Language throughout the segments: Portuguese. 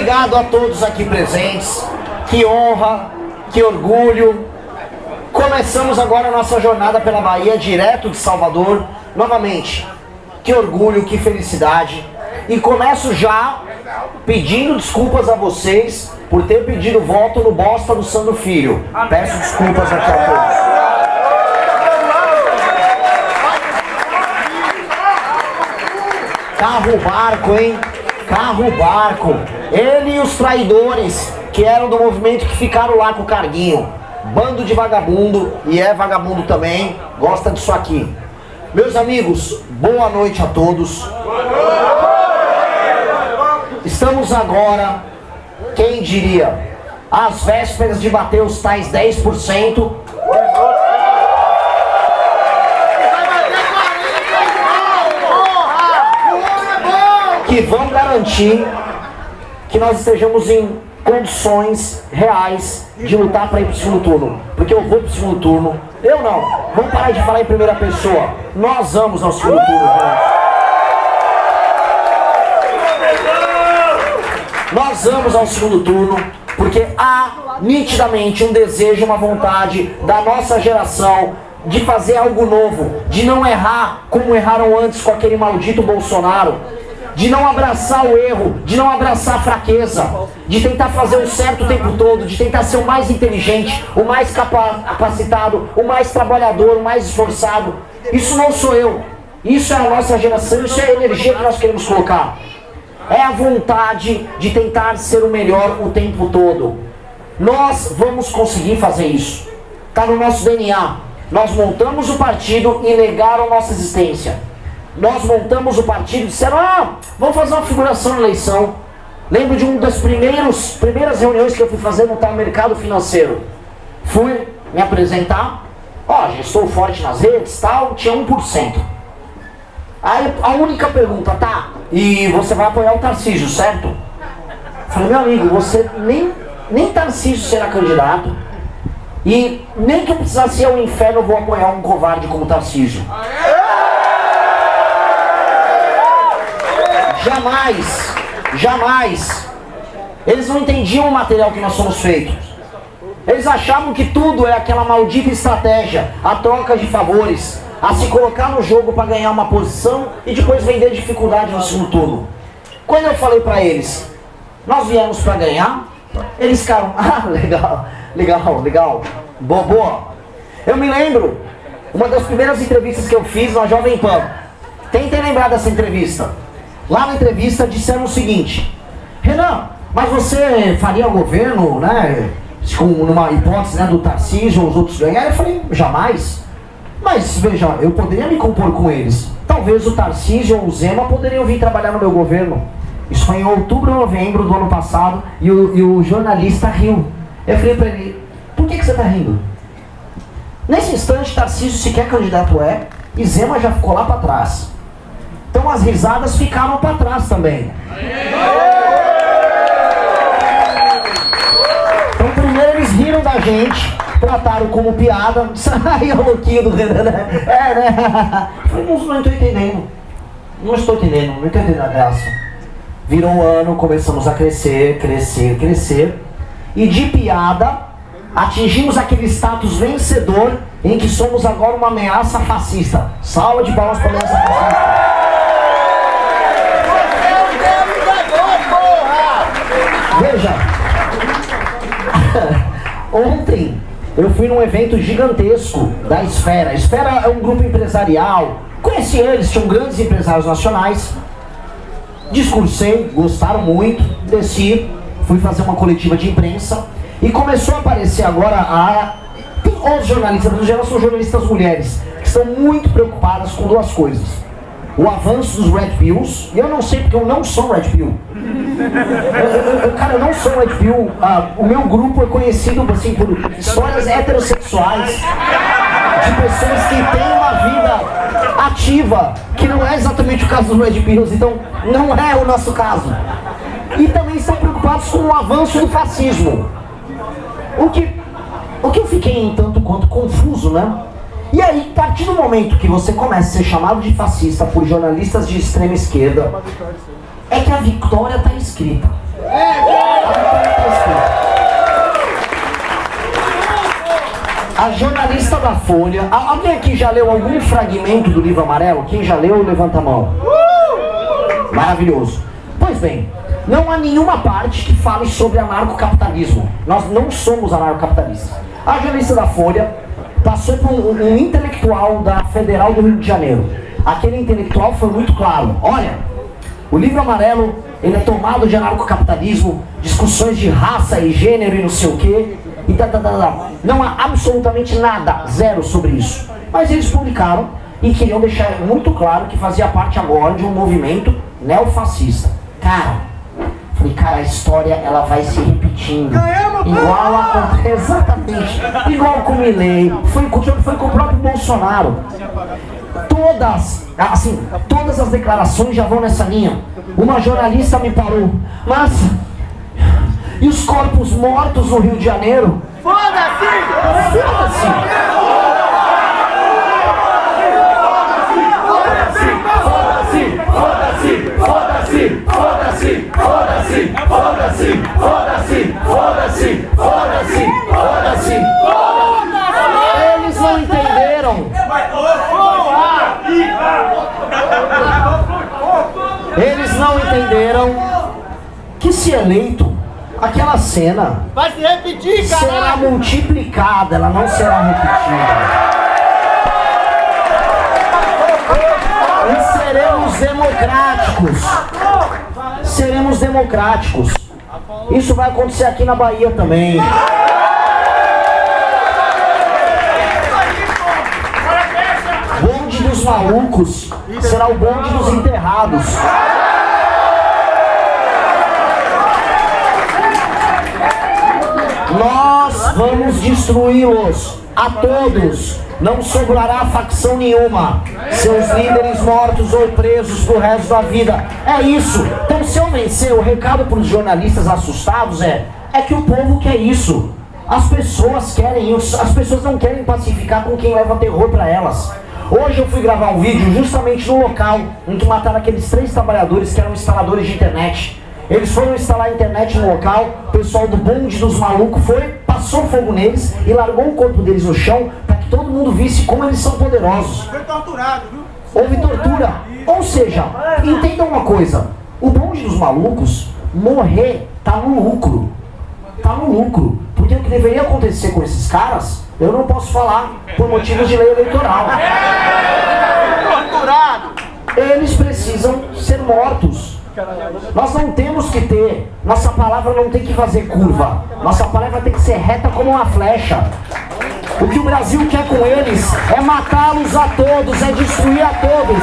obrigado a todos aqui presentes. Que honra, que orgulho. Começamos agora a nossa jornada pela Bahia, direto de Salvador. Novamente, que orgulho, que felicidade. E começo já pedindo desculpas a vocês por ter pedido voto no bosta do Sandro Filho. Peço desculpas aqui a todos. Carro-barco, hein? Carro-barco. Ele e os traidores que eram do movimento que ficaram lá com o carguinho. Bando de vagabundo, e é vagabundo também, gosta disso aqui. Meus amigos, boa noite a todos. Estamos agora, quem diria, às vésperas de bater os tais 10%. Que vão garantir que nós estejamos em condições reais de lutar para ir para o segundo turno. Porque eu vou para o segundo turno. Eu não. Vamos parar de falar em primeira pessoa. Nós vamos ao segundo turno, gente. Nós vamos ao segundo turno porque há nitidamente um desejo, uma vontade da nossa geração de fazer algo novo, de não errar como erraram antes com aquele maldito Bolsonaro, de não abraçar o erro, de não abraçar a fraqueza, de tentar fazer o certo o tempo todo, de tentar ser o mais inteligente, o mais capacitado, o mais trabalhador, o mais esforçado. Isso não sou eu, isso é a nossa geração, isso é a energia que nós queremos colocar. É a vontade de tentar ser o melhor o tempo todo. Nós vamos conseguir fazer isso. Está no nosso DNA. Nós montamos o partido e negaram nossa existência. Nós montamos o partido e disseram, vamos fazer uma figuração na eleição. Lembro de uma das primeiras reuniões que eu fui fazer no tal mercado financeiro. Fui me apresentar, já estou forte nas redes, tal, tinha 1%. Aí a única pergunta, tá, e você vai apoiar o Tarcísio, certo? Falei, meu amigo, você nem Tarcísio será candidato, e nem que eu precisasse ir ao inferno eu vou apoiar um covarde como Tarcísio. Jamais. Eles não entendiam o material que nós somos feitos. Eles achavam que tudo é aquela maldita estratégia, a troca de favores, a se colocar no jogo para ganhar uma posição e depois vender dificuldade no segundo turno. Quando eu falei para eles, nós viemos para ganhar, eles ficaram, legal, boa. Eu me lembro, uma das primeiras entrevistas que eu fiz na Jovem Pan. Tentem lembrar dessa entrevista. Lá na entrevista disseram o seguinte, Renan, mas você faria o governo, né, numa hipótese, né, do Tarcísio ou os outros ganharem? Eu falei, jamais. Mas veja, eu poderia me compor com eles. Talvez o Tarcísio ou o Zema poderiam vir trabalhar no meu governo. Isso foi em outubro ou novembro do ano passado e o jornalista riu. Eu falei pra ele, por que você tá rindo? Nesse instante, Tarcísio sequer candidato e Zema já ficou lá para trás. Então as risadas ficaram para trás também. Então primeiro eles riram da gente, trataram como piada. Aí o louquinho do Renan, né? Eu falei, não estou entendendo. Não entendendo a graça. Virou um ano, começamos a crescer. E de piada, atingimos aquele status vencedor em que somos agora uma ameaça fascista. Salva de palmas para a ameaça fascista. Veja, ontem eu fui num evento gigantesco da Esfera. A Esfera é um grupo empresarial. Conheci eles, tinham grandes empresários nacionais. Discursei, gostaram muito, desci, fui fazer uma coletiva de imprensa e começou a aparecer agora os jornalistas, no geral são jornalistas mulheres, que estão muito preocupadas com duas coisas. O avanço dos Red Pills, e eu não sei porque eu não sou Red Pill. Eu não sou Red Pill. O meu grupo é conhecido assim, por histórias heterossexuais, de pessoas que têm uma vida ativa, que não é exatamente o caso dos Red Pills, então não é o nosso caso. E também estão preocupados com o avanço do fascismo. O que eu fiquei em tanto quanto confuso, né? E aí, a partir do momento que você começa a ser chamado de fascista por jornalistas de extrema esquerda, é que a vitória está escrita. A jornalista da Folha... Alguém aqui já leu algum fragmento do livro amarelo? Quem já leu, levanta a mão. Maravilhoso. Pois bem, não há nenhuma parte que fale sobre anarcocapitalismo. Nós não somos anarcocapitalistas. A jornalista da Folha passou por um intelectual da Federal do Rio de Janeiro. Aquele intelectual foi muito claro. Olha, o livro amarelo, ele é tomado de anarcocapitalismo, discussões de raça e gênero e não sei o quê. E não há absolutamente nada, zero sobre isso. Mas eles publicaram e queriam deixar muito claro que fazia parte agora de um movimento neofascista. Falei, cara, a história ela vai se repetindo. Igual a... Exatamente. Igual com o Milei, foi com o próprio Bolsonaro. Todas as declarações já vão nessa linha. Uma jornalista me parou. Mas... E os corpos mortos no Rio de Janeiro? Foda-se! Foda-se! Foda-se! Foda-se! Foda-se! Foda-se! Foda-se! Foda-se! Foda-se! Foda-se! Foda-se! Foda-se! Eles não entenderam. Eles não entenderam que se eleito, aquela cena vai se repetir, caralho! Será multiplicada, ela não será repetida. E seremos democráticos. Seremos democráticos. Isso vai acontecer aqui na Bahia também. Bonde dos malucos será o bonde dos enterrados. Nós vamos destruí-los a todos. Não sobrará facção nenhuma. Seus líderes mortos ou presos pro resto da vida. É isso. Então, se eu vencer, o recado para os jornalistas assustados é que o povo quer isso. As pessoas querem isso. As pessoas não querem pacificar com quem leva terror para elas. Hoje eu fui gravar um vídeo justamente no local em que mataram aqueles 3 trabalhadores que eram instaladores de internet. Eles foram instalar a internet no local, o pessoal do bonde dos malucos passou fogo neles e largou o corpo deles no chão para que todo mundo visse como eles são poderosos. Foi torturado, viu? Houve tortura. Ou seja, entendam uma coisa, o bonde dos malucos, morrer tá no lucro. Tá no lucro. Porque o que deveria acontecer com esses caras, eu não posso falar por motivos de lei eleitoral. Torturado! Eles precisam ser mortos. Nós não temos que ter, nossa palavra não tem que fazer curva, nossa palavra tem que ser reta como uma flecha. O que o Brasil quer com eles é matá-los a todos, é destruir a todos.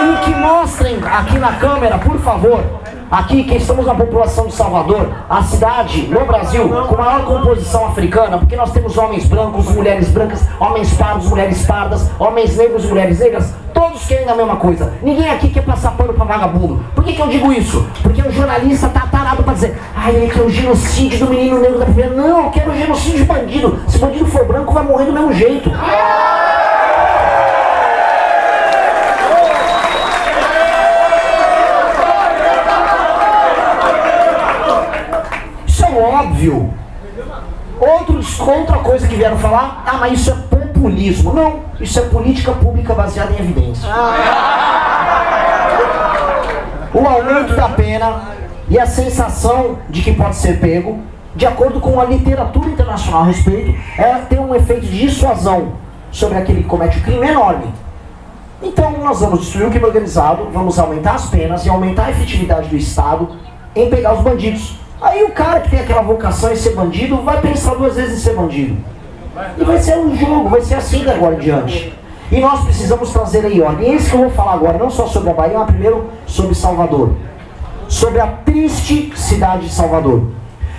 E que mostrem aqui na câmera, por favor, aqui que estamos na população de Salvador, a cidade no Brasil com maior composição africana, porque nós temos homens brancos, mulheres brancas, homens pardos, mulheres pardas, homens negros, mulheres negras, todos querem a mesma coisa. Ninguém aqui quer passar pano pra vagabundo. Por que eu digo isso? Porque o jornalista tá tarado pra dizer, eu quero o genocídio do menino negro da primeira. Não, eu quero o genocídio de bandido. Se bandido for branco, vai morrer do mesmo jeito. Óbvio. Outra coisa que vieram falar, mas isso é populismo. Não, isso é política pública baseada em evidência. O aumento da pena e a sensação de que pode ser pego, de acordo com a literatura internacional a respeito, tem um efeito de dissuasão sobre aquele que comete o crime enorme. Então nós vamos destruir o crime organizado, vamos aumentar as penas e aumentar a efetividade do Estado em pegar os bandidos. Aí o cara que tem aquela vocação em ser bandido vai pensar 2 vezes em ser bandido. E vai ser um jogo, vai ser assim de agora em diante. E nós precisamos trazer aí ordem. E é isso que eu vou falar agora, não só sobre a Bahia, mas primeiro sobre Salvador. Sobre a triste cidade de Salvador.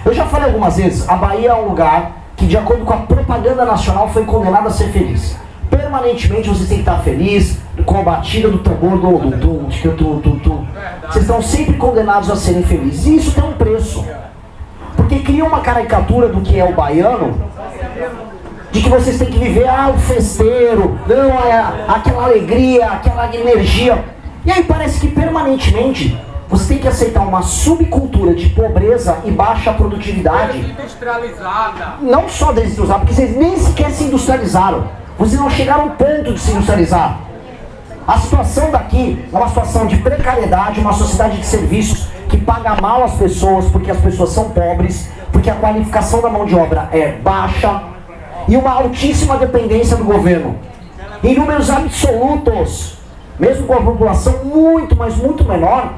Eu já falei algumas vezes, a Bahia é um lugar que, de acordo com a propaganda nacional, foi condenado a ser feliz. Permanentemente você tem que estar feliz com a batida do tambor do tum. Vocês estão sempre condenados a serem felizes. E isso tem um preço. Porque cria uma caricatura do que é o baiano, de que vocês têm que viver o festeiro, aquela alegria, aquela energia. E aí parece que permanentemente Você tem que aceitar uma subcultura de pobreza e baixa produtividade. Industrializada. Não só desindustrializada, porque vocês nem sequer se industrializaram. Vocês não chegaram ao ponto de se industrializar. A situação daqui é uma situação de precariedade, uma sociedade de serviços que paga mal as pessoas porque as pessoas são pobres, porque a qualificação da mão de obra é baixa e uma altíssima dependência do governo. Em números absolutos, mesmo com a população muito, mas muito menor,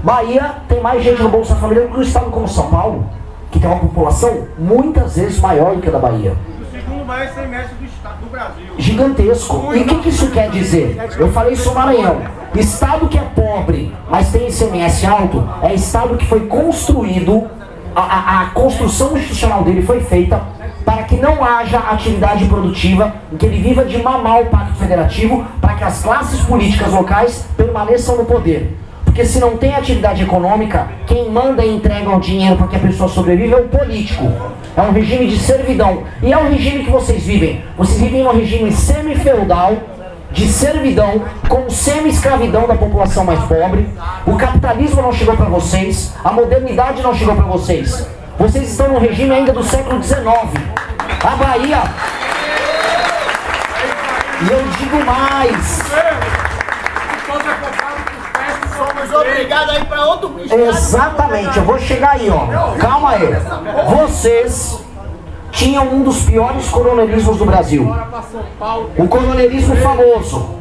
Bahia tem mais gente no Bolsa Família do que o estado como São Paulo, que tem uma população muitas vezes maior do que a da Bahia. O segundo maior semestre do Brasil. Gigantesco. E o que isso quer dizer? Eu falei isso no Maranhão. Estado que é pobre, mas tem ICMS alto, é estado que foi construído, a construção institucional dele foi feita para que não haja atividade produtiva, que ele viva de mamar o Pacto Federativo, para que as classes políticas locais permaneçam no poder. Porque se não tem atividade econômica, quem manda e entrega o dinheiro para que a pessoa sobreviva é o político. É um regime de servidão. E é o regime que vocês vivem. Vocês vivem um regime semi-feudal, de servidão, com semi-escravidão da população mais pobre. O capitalismo não chegou para vocês, a modernidade não chegou para vocês. Vocês estão num regime ainda do século XIX. A Bahia... E eu digo mais... Somos obrigados a ir para outro estado. Exatamente, eu vou chegar aí, ó. Calma aí. Vocês tinham um dos piores coronelismos do Brasil. O coronelismo famoso.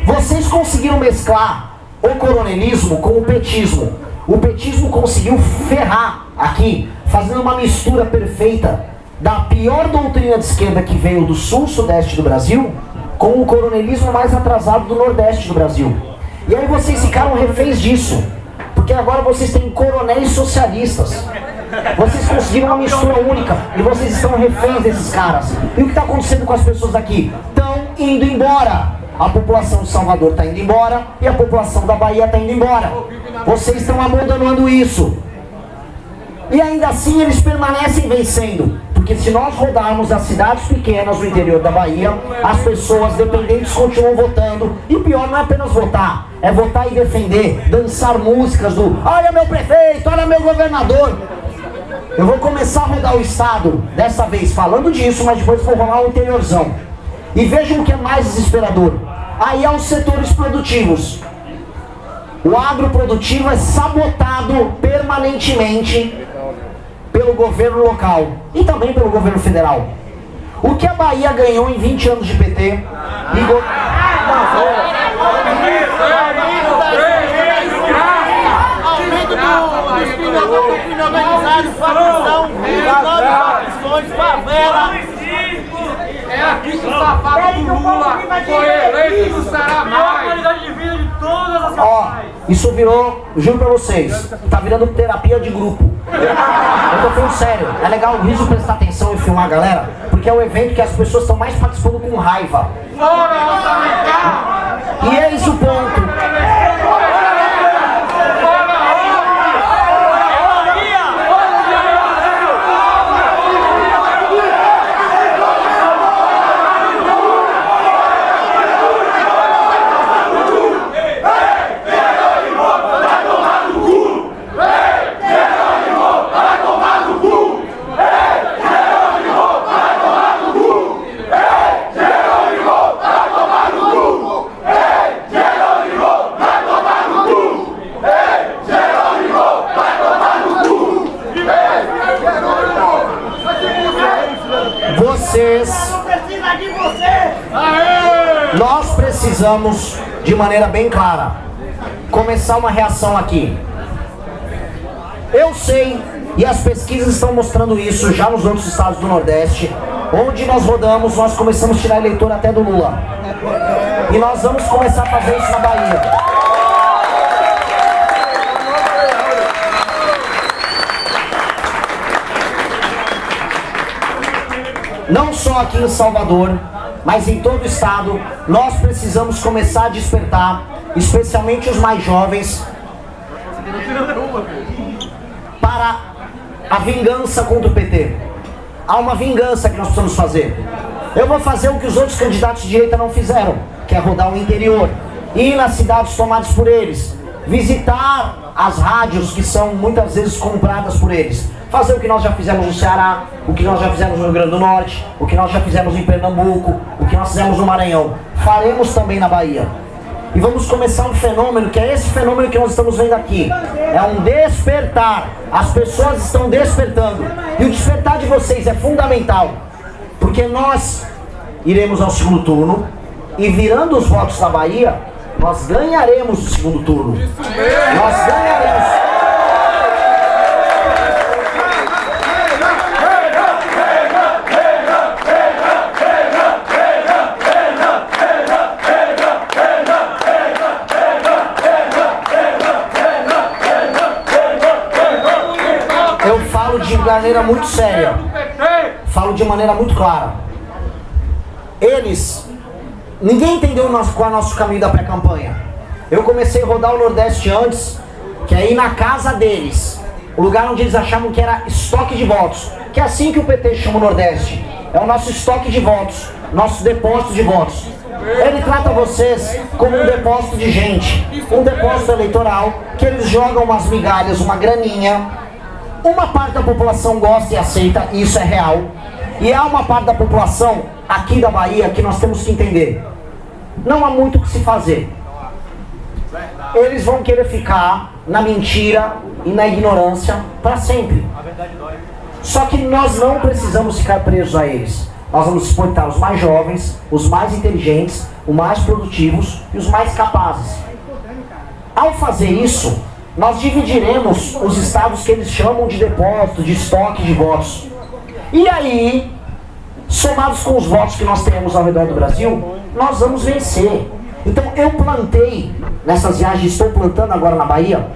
Vocês conseguiram mesclar o coronelismo com o petismo. O petismo conseguiu ferrar aqui, fazendo uma mistura perfeita da pior doutrina de esquerda que veio do sul-sudeste do Brasil com o coronelismo mais atrasado do nordeste do Brasil. E aí vocês ficaram reféns disso, porque agora vocês têm coronéis socialistas. Vocês conseguiram uma mistura única e vocês estão reféns desses caras. E o que está acontecendo com as pessoas daqui? Estão indo embora. A população de Salvador está indo embora e a população da Bahia está indo embora. Vocês estão abandonando isso. E ainda assim eles permanecem vencendo. Porque se nós rodarmos as cidades pequenas do interior da Bahia, as pessoas dependentes continuam votando. E o pior não é apenas votar, é votar e defender, dançar músicas do olha meu prefeito, olha meu governador. Eu vou começar a rodar o estado, dessa vez falando disso, mas depois vou rolar o interiorzão. E vejam o que é mais desesperador. Aí é os setores produtivos. O agroprodutivo é sabotado permanentemente pelo governo local e também pelo governo federal. O que a Bahia ganhou em 20 anos de PT? Aumento dos crime organizado, facção, favela. É aqui que o safado do Lula foi eleito, não será mais. Qualidade de vida de todas as Ó, isso virou, juro pra vocês, tá virando terapia de grupo. Eu tô falando sério, é legal o riso prestar atenção e filmar a galera, porque é o evento que as pessoas estão mais participando com raiva. E eis o ponto. Nós precisamos, de maneira bem clara, começar uma reação aqui. Eu sei, e as pesquisas estão mostrando isso já nos outros estados do Nordeste, onde nós rodamos, nós começamos a tirar eleitor até do Lula. E nós vamos começar a fazer isso na Bahia. Não só aqui em Salvador, mas em todo o estado, nós precisamos começar a despertar, especialmente os mais jovens, para a vingança contra o PT. Há uma vingança que nós precisamos fazer. Eu vou fazer o que os outros candidatos de direita não fizeram, que é rodar o interior, ir nas cidades tomadas por eles, visitar as rádios que são muitas vezes compradas por eles, fazer o que nós já fizemos no Ceará, o que nós já fizemos no Rio Grande do Norte, o que nós já fizemos em Pernambuco, o que nós fizemos no Maranhão, faremos também na Bahia. E vamos começar um fenômeno, que é esse fenômeno que nós estamos vendo aqui. É um despertar. As pessoas estão despertando. E o despertar de vocês é fundamental. Porque nós iremos ao segundo turno e, virando os votos da Bahia, nós ganharemos o segundo turno. Nós ganharemos. Eu falo de maneira muito séria. Falo de maneira muito clara. Ninguém entendeu qual é o nosso caminho da pré-campanha. Eu comecei a rodar o Nordeste antes, que é ir na casa deles, o lugar onde eles achavam que era estoque de votos, que é assim que o PT chama o Nordeste. É o nosso estoque de votos, nosso depósito de votos. Ele trata vocês como um depósito de gente, um depósito eleitoral, que eles jogam umas migalhas, uma graninha. Uma parte da população gosta e aceita, e isso é real. E há uma parte da população aqui da Bahia que nós temos que entender. Não há muito o que se fazer. Eles vão querer ficar na mentira e na ignorância para sempre. Só que nós não precisamos ficar presos a eles. Nós vamos exportar os mais jovens, os mais inteligentes, os mais produtivos e os mais capazes. Ao fazer isso, nós dividiremos os estados que eles chamam de depósito, de estoque de votos. E aí, somados com os votos que nós temos ao redor do Brasil, nós vamos vencer. Então eu plantei, nessas viagens, estou plantando agora na Bahia,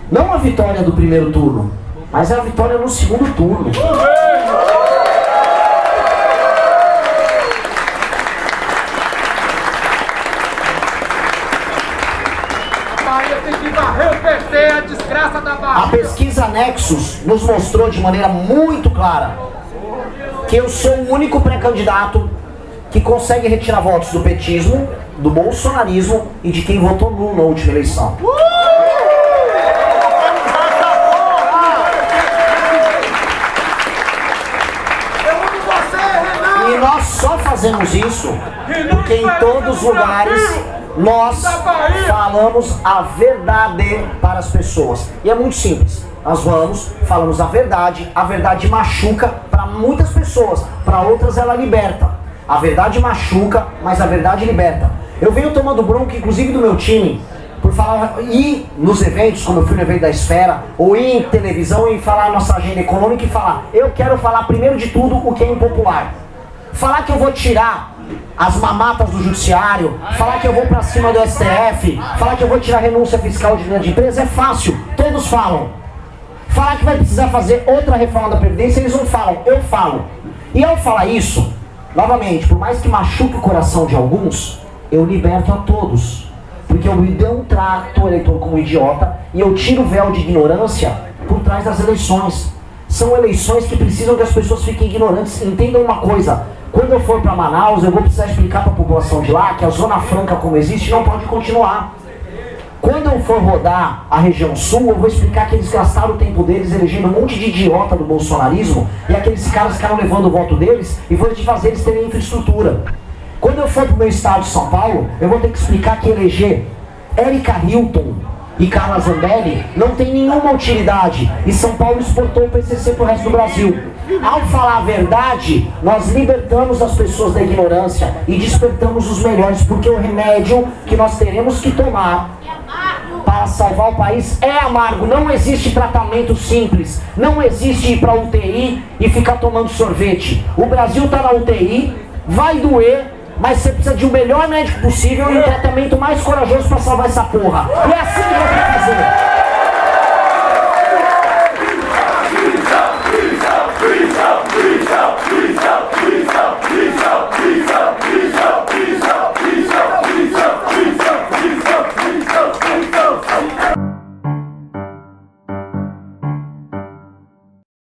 não a vitória do primeiro turno, mas a vitória no segundo turno. A desgraça da Bahia. A pesquisa Nexus nos mostrou de maneira muito clara que eu sou o único pré-candidato que consegue retirar votos do petismo, do bolsonarismo e de quem votou nulo na última eleição. E nós só fazemos isso porque em todos os lugares nós falamos a verdade para as pessoas. E é muito simples. Nós falamos a verdade machuca para muitas pessoas, para outras ela liberta. A verdade machuca, mas a verdade liberta. Eu venho tomando bronca, inclusive do meu time, por falar, ir nos eventos, como eu fui no evento da Esfera, ou ir em televisão e falar a nossa agenda econômica e falar, eu quero falar primeiro de tudo o que é impopular. Falar que eu vou tirar as mamatas do judiciário, falar que eu vou pra cima do STF, falar que eu vou tirar a renúncia fiscal de grande empresa é fácil, todos falam. Falar que vai precisar fazer outra reforma da Previdência, eles não falam, eu falo. E ao falar isso, novamente, por mais que machuque o coração de alguns, eu liberto a todos. Porque eu não trato o eleitor como idiota e eu tiro o véu de ignorância por trás das eleições. São eleições que precisam que as pessoas fiquem ignorantes. Entendam uma coisa, quando eu for para Manaus, eu vou precisar explicar para a população de lá que a Zona Franca como existe não pode continuar. Quando eu for rodar a região sul, eu vou explicar que eles gastaram o tempo deles elegendo um monte de idiota do bolsonarismo e aqueles caras ficaram levando o voto deles e vou te fazer eles terem infraestrutura. Quando eu for para o meu estado de São Paulo, eu vou ter que explicar que eleger Érica Hilton e Carla Zambelli não tem nenhuma utilidade e São Paulo exportou o PCC para o resto do Brasil. Ao falar a verdade, nós libertamos as pessoas da ignorância e despertamos os melhores, porque o remédio que nós teremos que tomar para salvar o país é amargo. Não existe tratamento simples, não existe ir para UTI e ficar tomando sorvete. O Brasil está na UTI, vai doer, mas você precisa de um melhor médico possível e um tratamento mais corajoso para salvar essa porra. E é assim que nós vamos fazer.